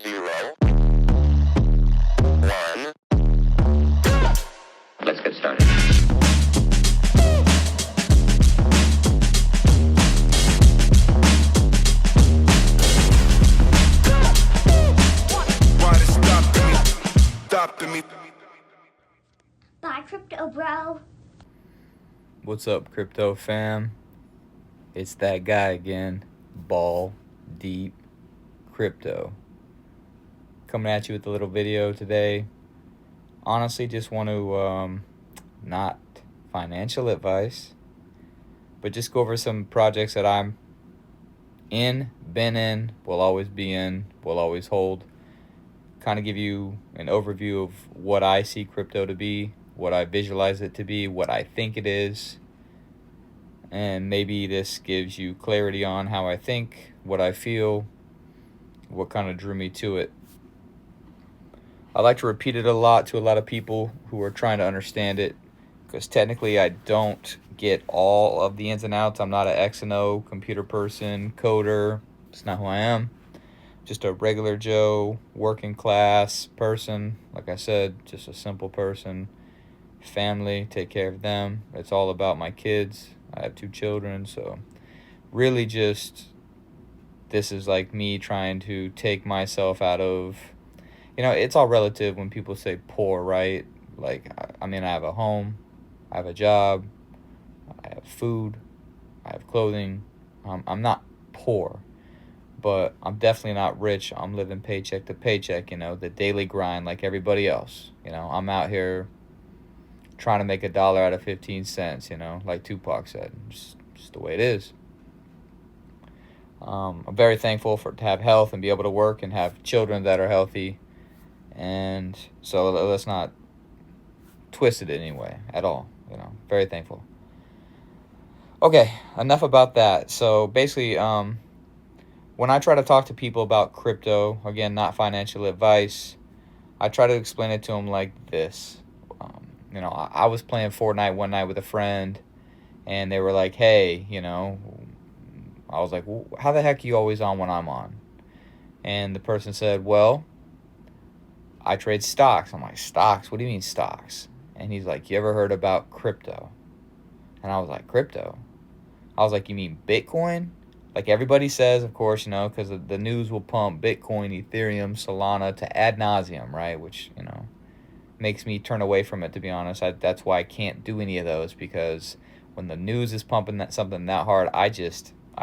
0, 1. Let's get started. Why they stopping me? Bye, crypto bro. What's up, crypto fam? It's that guy again, Ball Deep Crypto. Coming at you with a little video today. Honestly, just want to, not financial advice, but just go over some projects that I'm in, been in, will always be in, will always hold. Kind of give you an overview of what I see crypto to be, what I visualize it to be, what I think it is. And maybe this gives you clarity on how I think, what I feel, what kind of drew me to it. I like to repeat it a lot to a lot of people who are trying to understand it, because technically I don't get all of the ins and outs. I'm not an X and O computer person, coder. It's not who I am. Just a regular Joe, working class person. Like I said, just a simple person. Family, take care of them. It's all about my kids. I have 2 children, so really just this is like me trying to take myself out of, it's all relative when people say poor, right? Like, I mean, I have a home, I have a job, I have food, I have clothing. I'm not poor, but I'm definitely not rich. I'm living paycheck to paycheck, the daily grind like everybody else. I'm out here trying to make $1 out of 15 cents, like Tupac said. Just the way it is. I'm very thankful to have health and be able to work and have children that are healthy. And so let's not twist it anyway at all. Very thankful. Okay, enough about that. So basically, when I try to talk to people about crypto, again, not financial advice, I try to explain it to them like this. I was playing Fortnite one night with a friend, and they were like, hey, I was like, well, how the heck are you always on when I'm on? And the person said, well, I trade stocks. I'm like, stocks? What do you mean stocks? And he's like, you ever heard about crypto? And I was like, crypto? I was like, you mean Bitcoin? Like everybody says, of course, because the news will pump Bitcoin, Ethereum, Solana to ad nauseum, right? Which, makes me turn away from it, to be honest. That's why I can't do any of those, because when the news is pumping something that hard, I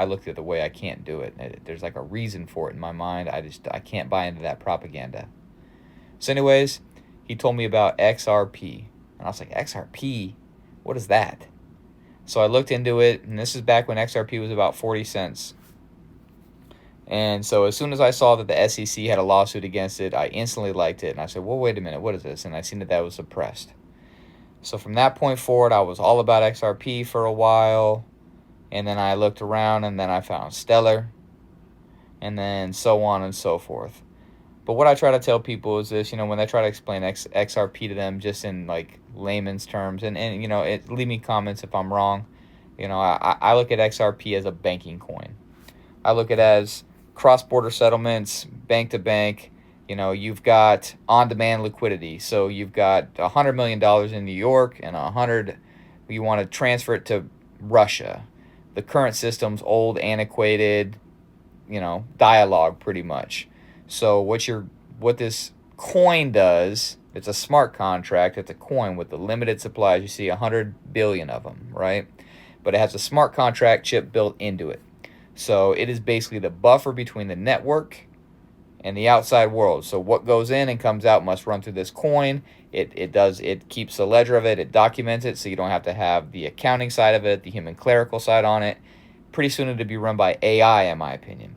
look the other way. I can't do it. There's like a reason for it in my mind. I can't buy into that propaganda. So anyways, he told me about XRP. And I was like, XRP? What is that? So I looked into it, and this is back when XRP was about 40 cents. And so as soon as I saw that the SEC had a lawsuit against it, I instantly liked it. And I said, well, wait a minute, what is this? And I seen that was suppressed. So from that point forward, I was all about XRP for a while. And then I looked around, and then I found Stellar. And then so on and so forth. But what I try to tell people is this, when they try to explain XRP to them just in like layman's terms, and leave me comments if I'm wrong. I look at XRP as a banking coin. I look at it as cross-border settlements, bank to bank. You've got on-demand liquidity. So you've got $100 million in New York, and 100 you want to transfer it to Russia. The current system's old, antiquated, dialogue pretty much. So what this coin does, it's a smart contract. It's a coin with the limited supplies. You see 100 billion of them, right? But it has a smart contract chip built into it. So it is basically the buffer between the network and the outside world. So what goes in and comes out must run through this coin. It keeps a ledger of it. It documents it, so you don't have to have the accounting side of it, the human clerical side on it. Pretty soon it'll be run by AI, in my opinion.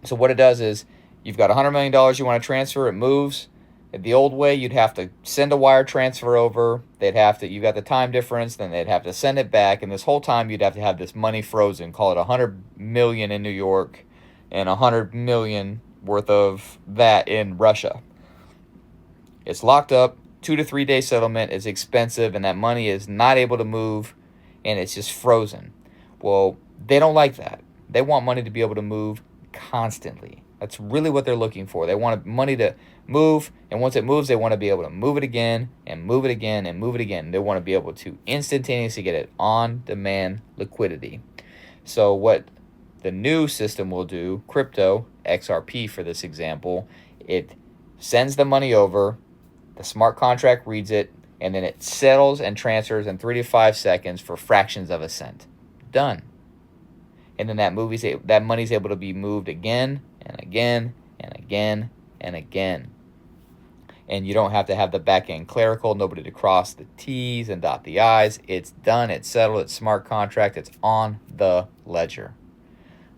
So what it does is, you've got $100 million you want to transfer. It moves. The old way, you'd have to send a wire transfer over. You got the time difference. Then they'd have to send it back. And this whole time, you'd have to have this money frozen. Call it 100 million in New York and 100 million worth of that in Russia. It's locked up. 2 to 3 day settlement is expensive, and that money is not able to move, and it's just frozen. Well, they don't like that. They want money to be able to move constantly. That's really what they're looking for. They want money to move, and once it moves, they want to be able to move it again and move it again and move it again. They want to be able to instantaneously get it on-demand liquidity. So what the new system will do, crypto, XRP for this example, it sends the money over, the smart contract reads it, and then it settles and transfers in 3 to 5 seconds for fractions of a cent. Done. And then that money's able to be moved again and again and again and again. And you don't have to have the back end clerical, nobody to cross the T's and dot the I's. It's done, it's settled, it's smart contract, it's on the ledger.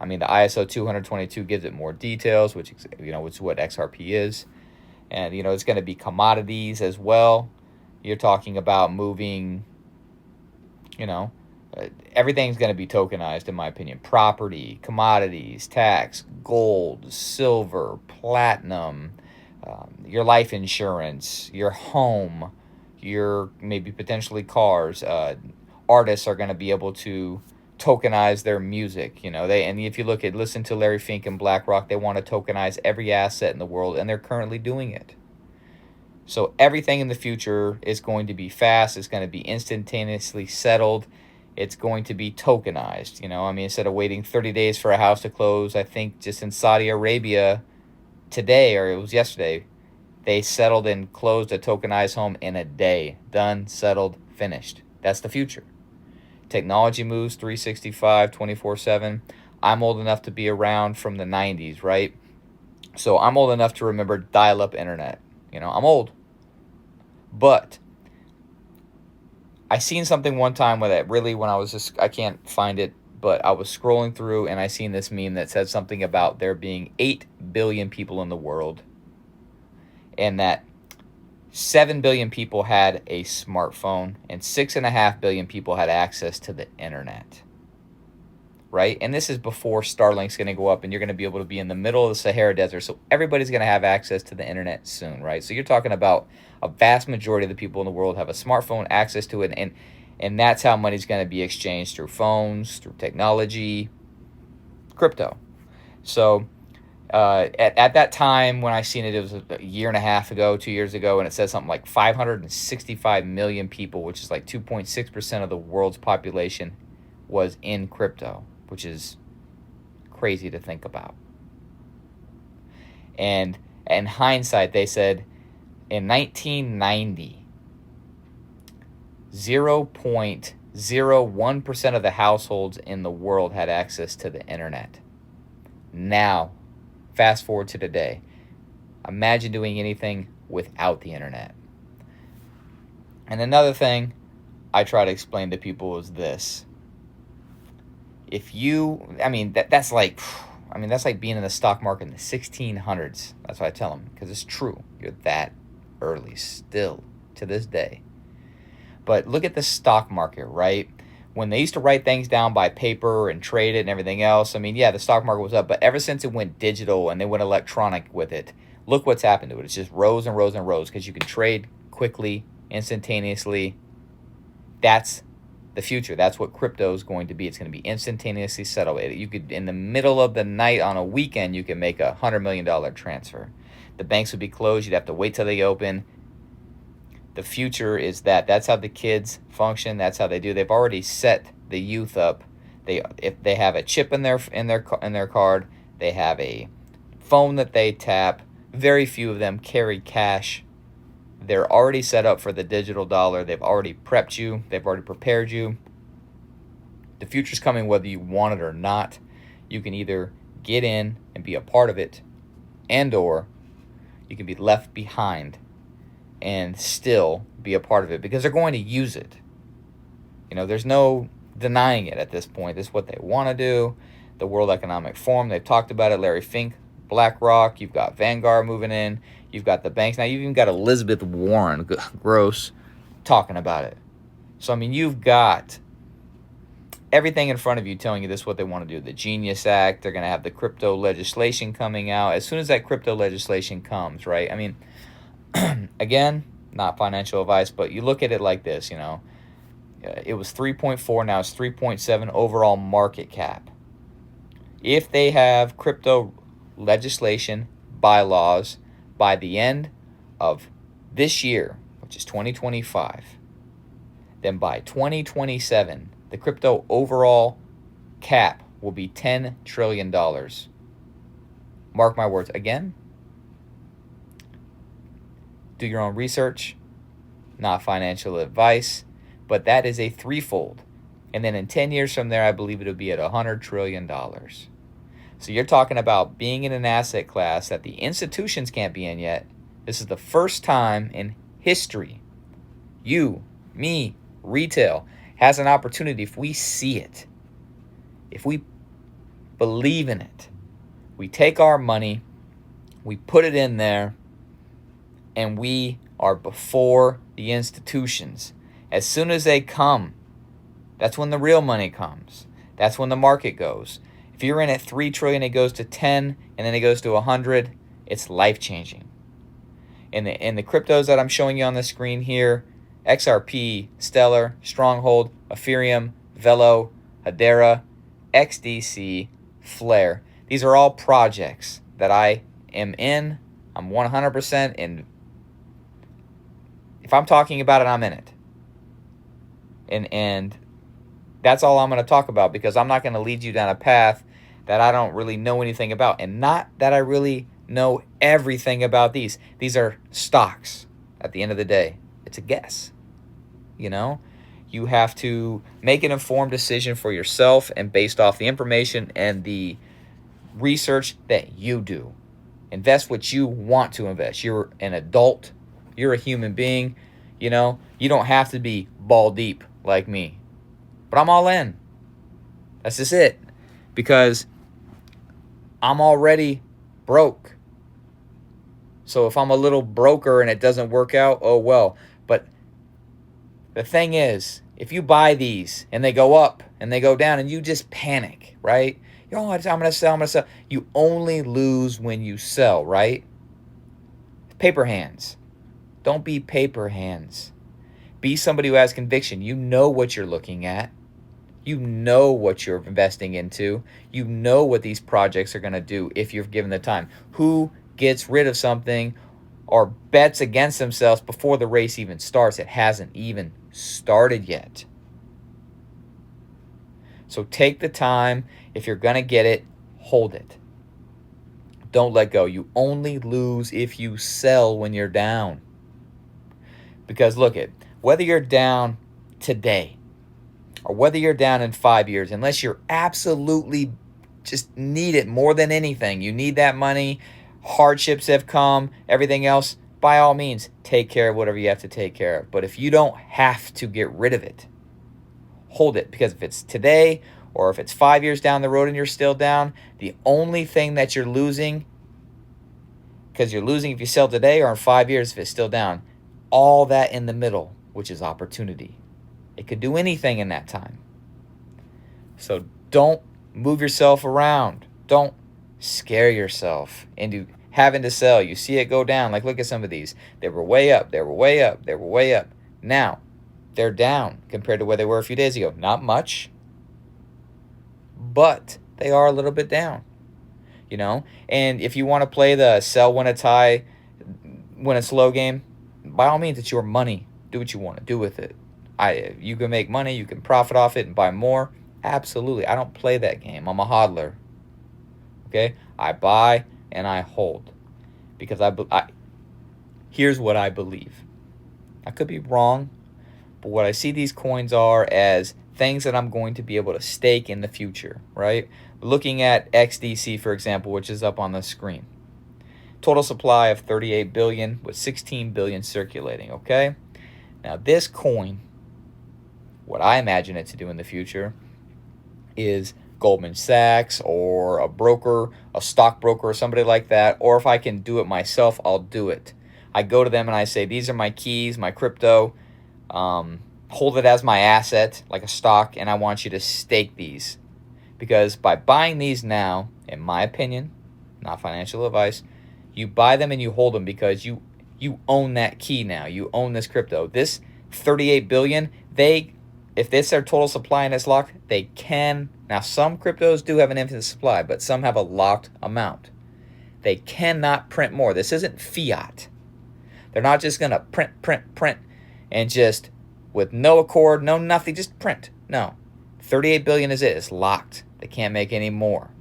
I mean, the ISO 222 gives it more details, which is what XRP is. And, it's going to be commodities as well. You're talking about moving, everything's going to be tokenized, in my opinion. Property, commodities, tax, gold, silver, platinum, your life insurance, your home, your maybe potentially cars. Artists are going to be able to tokenize their music. And if you listen to Larry Fink and BlackRock, they want to tokenize every asset in the world, and they're currently doing it. So everything in the future is going to be fast. It's going to be instantaneously settled. It's going to be tokenized. Instead of waiting 30 days for a house to close, I think just in Saudi Arabia today, or it was yesterday, they settled and closed a tokenized home in a day. Done, settled, finished. That's the future. Technology moves 365, 24/7. I'm old enough to be around from the 90s, right? So I'm old enough to remember dial-up internet. I'm old. But I seen something one time with it really when I can't find it, but I was scrolling through and I seen this meme that said something about there being 8 billion people in the world, and that 7 billion people had a smartphone and 6.5 billion people had access to the internet. Right? And this is before Starlink's going to go up and you're going to be able to be in the middle of the Sahara Desert. So everybody's going to have access to the internet soon, right? So you're talking about a vast majority of the people in the world have a smartphone, access to it, and that's how money's going to be exchanged, through phones, through technology, crypto. So at that time when I seen it, it was a year and a half ago, 2 years ago, and it said something like 565 million people, which is like 2.6% of the world's population, was in crypto, which is crazy to think about. And in hindsight, they said in 1990, 0.01% of the households in the world had access to the internet. Now, fast forward to today. Imagine doing anything without the internet. And another thing I try to explain to people is this. That's like being in the stock market in the 1600s. That's what I tell them, because it's true. You're that early still to this day. But look at the stock market, right? When they used to write things down by paper and trade it and everything else, the stock market was up. But ever since it went digital and they went electronic with it, look what's happened to it. It's just rose and rose and rose, because you can trade quickly, instantaneously. That's the future. That's what crypto is going to be. It's going to be instantaneously settled. You could, in the middle of the night on a weekend, you can make $100 million transfer. The banks would be closed. You'd have to wait till they open. The future is that. That's how the kids function. That's how they do. They've already set the youth up. If they have a chip in their card, they have a phone that they tap. Very few of them carry cash. They're already set up for the digital dollar. They've already prepped you. They've already prepared you. The future's coming whether you want it or not. You can either get in and be a part of it, and/or you can be left behind and still be a part of it, because they're going to use it. There's no denying it at this point. This is what they want to do. The World Economic Forum, they've talked about it. Larry Fink, BlackRock, you've got Vanguard moving in. You've got the banks. Now, you've even got Elizabeth Warren, gross, talking about it. So, you've got everything in front of you telling you this is what they want to do. The Genius Act, they're going to have the crypto legislation coming out. As soon as that crypto legislation comes, right? Again, not financial advice, but you look at it like this, it was 3.4, now it's 3.7 overall market cap. If they have crypto legislation, bylaws by the end of this year, which is 2025, then by 2027, the crypto overall cap will be $10 trillion. Mark my words. Again, do your own research, not financial advice, but that is a threefold. And then in 10 years from there, I believe it'll be at $100 trillion. So you're talking about being in an asset class that the institutions can't be in yet. This is the first time in history you, me, retail has an opportunity, if we see it, if we believe in it, we take our money, we put it in there, and we are before the institutions. As soon as they come, that's when the real money comes. That's when the market goes. If you're in at 3 trillion, it goes to 10, and then it goes to 100. It's life-changing. In the cryptos that I'm showing you on the screen here, XRP, Stellar, Stronghold, Ethereum, Velo, Hedera, XDC, Flare. These are all projects that I am in. I'm 100% in. If I'm talking about it, I'm in it. And that's all I'm going to talk about, because I'm not going to lead you down a path that I don't really know anything about. And not that I really know everything about these. These are stocks at the end of the day. It's a guess. You know, you have to make an informed decision for yourself and based off the information and the research that you do. Invest what you want to invest. You're an adult. You're a human being. You know, you don't have to be ball deep like me. But I'm all in. That's just it. Because I'm already broke. So if I'm a little broker and it doesn't work out, oh well. But the thing is, if you buy these and they go up and they go down and you just panic, right? Oh, I'm going to sell. You only lose when you sell, right? Paper hands. Don't be paper hands. Be somebody who has conviction. You know what you're looking at. You know what you're investing into. You know what these projects are going to do if you're given the time. Who gets rid of something or bets against themselves before the race even starts? It hasn't even started yet. So take the time. If you're going to get it, hold it. Don't let go. You only lose if you sell when you're down. Because look at, whether you're down today or whether you're down in 5 years, unless you're absolutely just need it more than anything, you need that money, hardships have come, everything else, by all means, take care of whatever you have to take care of. But if you don't have to get rid of it, hold it. Because if it's today or if it's 5 years down the road and you're still down, the only thing that you're losing, because you're losing if you sell today or in 5 years if it's still down, all that in the middle, which is opportunity. It could do anything in that time. So don't move yourself around. Don't scare yourself into having to sell. You see it go down. Like, look at some of these. They were way up. They were way up. They were way up. Now, they're down compared to where they were a few days ago. Not much, but they are a little bit down. You know? And if you want to play the sell when it's high, when it's low game, by all means, it's your money. Do what you want to do with it. You can make money. You can profit off it and buy more. Absolutely. I don't play that game. I'm a hodler. Okay? I buy and I hold. Because here's what I believe. I could be wrong, but what I see these coins are as things that I'm going to be able to stake in the future, right? Looking at XDC, for example, which is up on the screen. Total supply of 38 billion with 16 billion circulating, okay? Now this coin, what I imagine it to do in the future is Goldman Sachs or a broker, a stockbroker or somebody like that, or if I can do it myself, I'll do it. I go to them and I say, these are my keys, my crypto, hold it as my asset, like a stock, and I want you to stake these. Because by buying these now, in my opinion, not financial advice, you buy them and you hold them because you own that key now. You own this crypto. This 38 billion, if it's their total supply and it's locked, they can. Now, some cryptos do have an infinite supply, but some have a locked amount. They cannot print more. This isn't fiat. They're not just going to print, and just with no accord, no nothing, just print. No. 38 billion is it. It's locked. They can't make any more.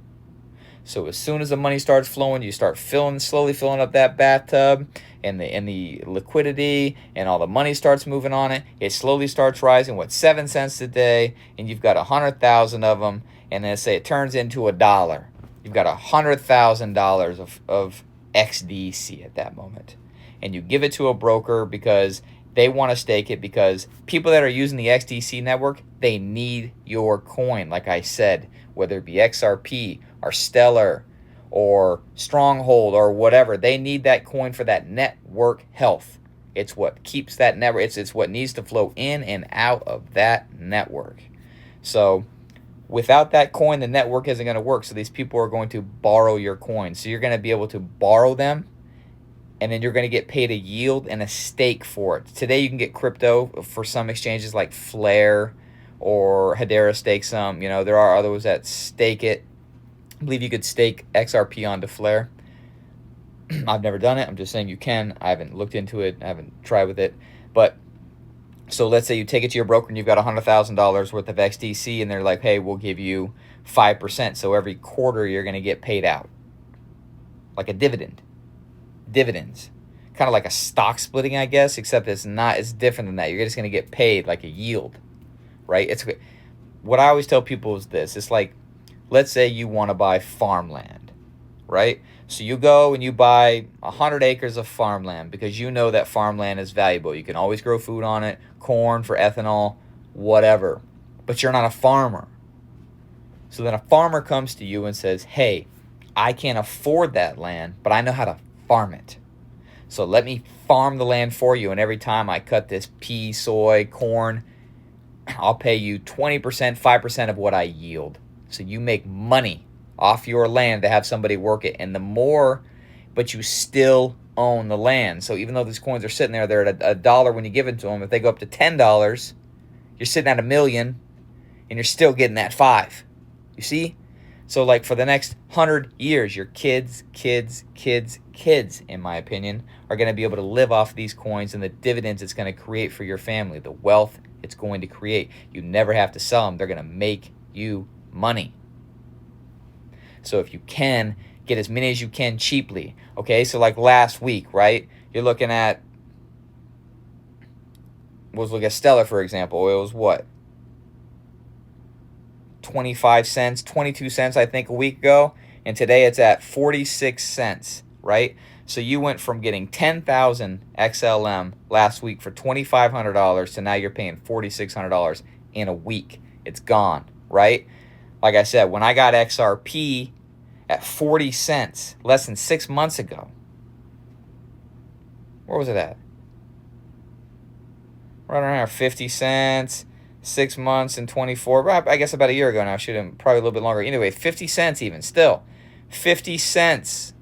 So as soon as the money starts flowing, you start slowly filling up that bathtub, and the liquidity and all the money starts moving on it. It slowly starts rising, 7 cents a day, and you've got 100,000 of them, and then say it turns into $1. You've got $100,000 of XDC at that moment, and you give it to a broker because they want to stake it, because people that are using the XDC network, they need your coin. Like I said, whether it be XRP or Stellar or Stronghold or whatever, they need that coin for that network health. It's what keeps that network. It's what needs to flow in and out of that network. So without that coin, the network isn't going to work. So these people are going to borrow your coin. So you're going to be able to borrow them, and then you're going to get paid a yield and a stake for it. Today you can get crypto for some exchanges like Flare or Hedera stake some. There are others that stake it. I believe you could stake XRP onto Flare. I've never done it. I'm just saying you can. I haven't looked into it. I haven't tried with it. But so let's say you take it to your broker and you've got $100,000 worth of XDC, and they're like, hey, we'll give you 5%. So every quarter you're going to get paid out like a dividend. Dividends. Kind of like a stock splitting, I guess, except it's not. It's different than that. You're just going to get paid like a yield, right? It's what I always tell people is this. It's like, let's say you want to buy farmland, right? So you go and you buy 100 acres of farmland because you know that farmland is valuable. You can always grow food on it, corn for ethanol, whatever. But you're not a farmer. So then a farmer comes to you and says, hey, I can't afford that land, but I know how to farm it. So let me farm the land for you, and every time I cut this pea, soy, corn, I'll pay you 20%, 5% of what I yield. So you make money off your land to have somebody work it. And the more, but you still own the land. So even though these coins are sitting there, they're at $1 when you give it to them. If they go up to $10, you're sitting at $1 million, and you're still getting that 5. You see? So like for the next 100 years, your kids, in my opinion, are going to be able to live off these coins and the dividends it's going to create for your family, the wealth it's going to create. You never have to sell them. They're going to make you money. So if you can, get as many as you can cheaply. Okay, so like last week, right? You're looking at, let's look at Stellar, for example. It was what? 25 cents, 22 cents, I think, a week ago. And today it's at 46 cents, right? So you went from getting 10,000 XLM last week for $2,500 to now you're paying $4,600 in a week. It's gone, right? Like I said, when I got XRP at 40 cents less than 6 months ago, where was it at? Right around 50 cents, 6 months and 24, I guess about a year ago now, probably a little bit longer. Anyway, 50 cents even, still. 50 cents.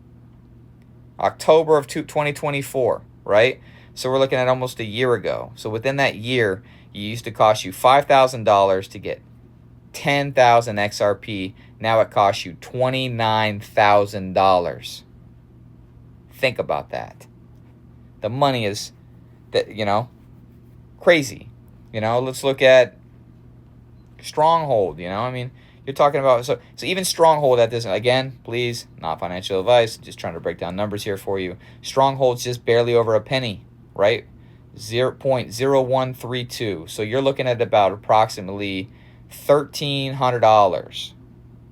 October of 2024, right? So we're looking at almost a year ago. So within that year, it used to cost you $5,000 to get 10,000 XRP. Now it costs you $29,000. Think about that. The money is, crazy. Let's look at Stronghold. I mean, you're talking about, so even Stronghold at this, again, please, not financial advice, just trying to break down numbers here for you. Stronghold's just barely over a penny, right? 0.0132. So you're looking at about approximately $1,300,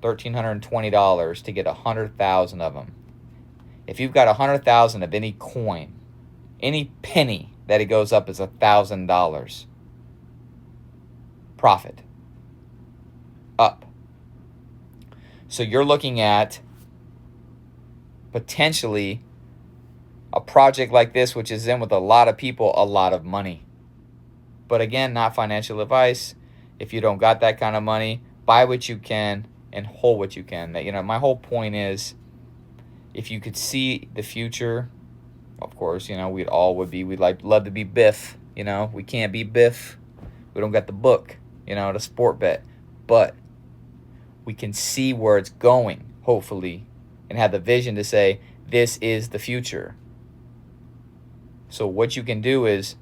$1,320 to get 100,000 of them. If you've got 100,000 of any coin, any penny that it goes up is $1,000 profit up. So you're looking at potentially a project like this, which is in with a lot of people, a lot of money. But again, not financial advice. If you don't got that kind of money, buy what you can and hold what you can. My whole point is, if you could see the future, of course, we'd love to be Biff. We can't be Biff. We don't got the book, the sport bet. But we can see where it's going, hopefully, and have the vision to say, This is the future. So what you can do is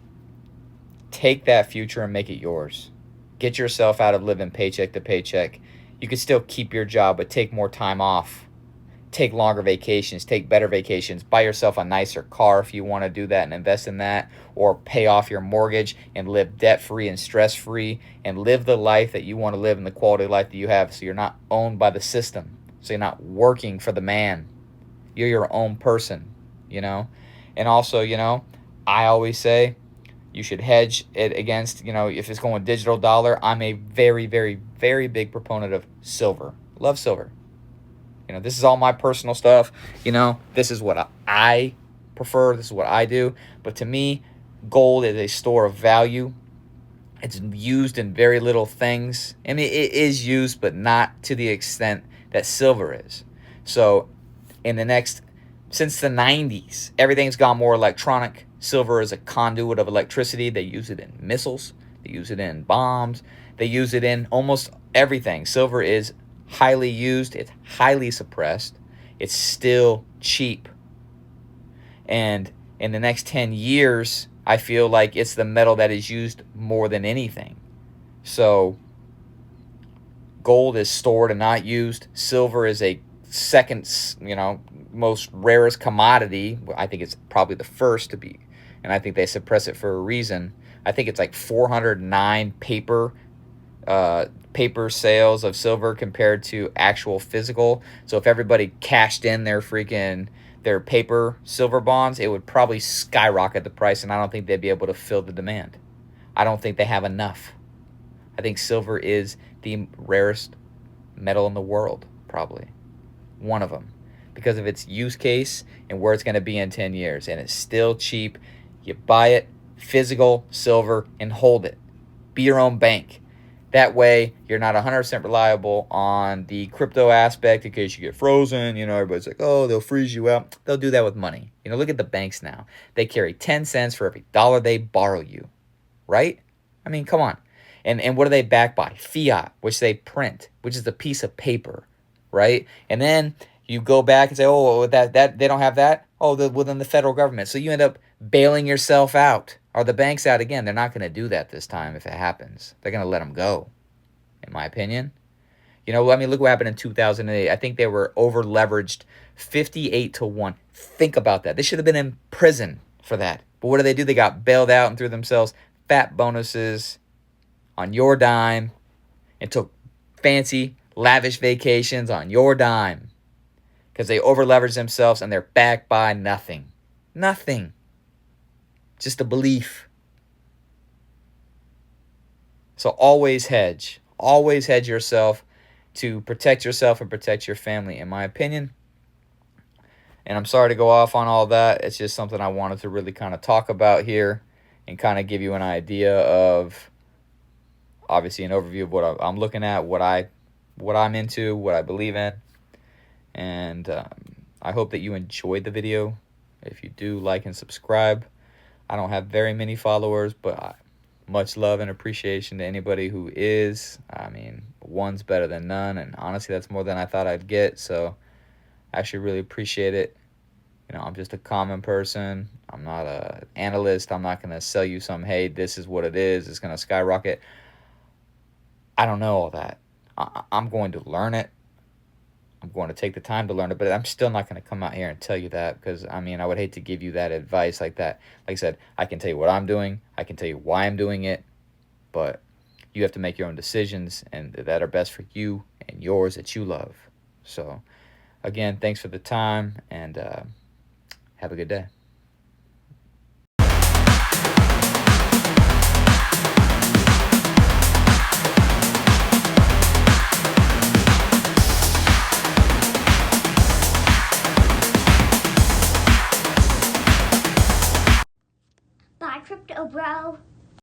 take that future and make it yours. Get yourself out of living paycheck to paycheck. You can still keep your job, but take more time off. Take longer vacations, take better vacations, buy yourself a nicer car if you want to do that and invest in that, or pay off your mortgage and live debt-free and stress-free and live the life that you want to live and the quality of life that you have, so you're not owned by the system, so you're not working for the man. You're your own person, you know? And also, you know, I always say you should hedge it against, you know, if it's going digital dollar. I'm a very, very, very big proponent of silver. Love silver. You know, this is all my personal stuff. You know, this is what I prefer. This is what I do. But to me, gold is a store of value. It's used in very little things. I mean, it is used, but not to the extent that silver is. So since the 90s, everything's gone more electronic. Silver is a conduit of electricity. They use it in missiles. They use it in bombs. They use it in almost everything. Silver is highly used. It's highly suppressed. It's still cheap. And in the next 10 years, I feel like it's the metal that is used more than anything. So gold is stored and not used. Silver is a second, you know, most rarest commodity. I think it's probably the first to be, and I think they suppress it for a reason. I think it's like 409 paper sales of silver compared to actual physical. So if everybody cashed in their paper silver bonds, it would probably skyrocket the price, and I don't think they'd be able to fill the demand. I don't think they have enough. I think silver is the rarest metal in the world, probably. One of them. Because of its use case and where it's going to be in 10 years. And it's still cheap. You buy it, physical, silver, and hold it. Be your own bank. That way, you're not 100% reliable on the crypto aspect in case you get frozen. You know, everybody's like, oh, they'll freeze you out. They'll do that with money. You know, look at the banks now. They carry 10 cents for every dollar they borrow you. Right? I mean, come on. And what are they backed by? Fiat, which they print, which is a piece of paper. Right? And then you go back and say, oh, that they don't have that? Oh, within the federal government. So you end up bailing yourself out. Are the banks out again? They're not going to do that this time if it happens. They're going to let them go, in my opinion. You know, I mean, look what happened in 2008. I think they were over-leveraged 58-1. Think about that. They should have been in prison for that. But what did? They got bailed out and threw themselves fat bonuses on your dime and took fancy, lavish vacations on your dime because they over-leveraged themselves and they're backed by nothing. Nothing. Just a belief. So always hedge. Always hedge yourself to protect yourself and protect your family, in my opinion. And I'm sorry to go off on all that. It's just something I wanted to really kind of talk about here and kind of give you an idea of, obviously, an overview of what I'm looking at, what I'm into, what I believe in. And I hope that you enjoyed the video. If you do, like and subscribe. I don't have very many followers, but much love and appreciation to anybody who is. I mean, one's better than none, and honestly, that's more than I thought I'd get, so I actually really appreciate it. You know, I'm just a common person. I'm not an analyst. I'm not going to sell you some, hey, this is what it is. It's going to skyrocket. I don't know all that. I'm going to learn it. I'm going to take the time to learn it, but I'm still not going to come out here and tell you that because, I mean, I would hate to give you that advice like that. Like I said, I can tell you what I'm doing. I can tell you why I'm doing it, but you have to make your own decisions and that are best for you and yours that you love. So, again, thanks for the time, and have a good day.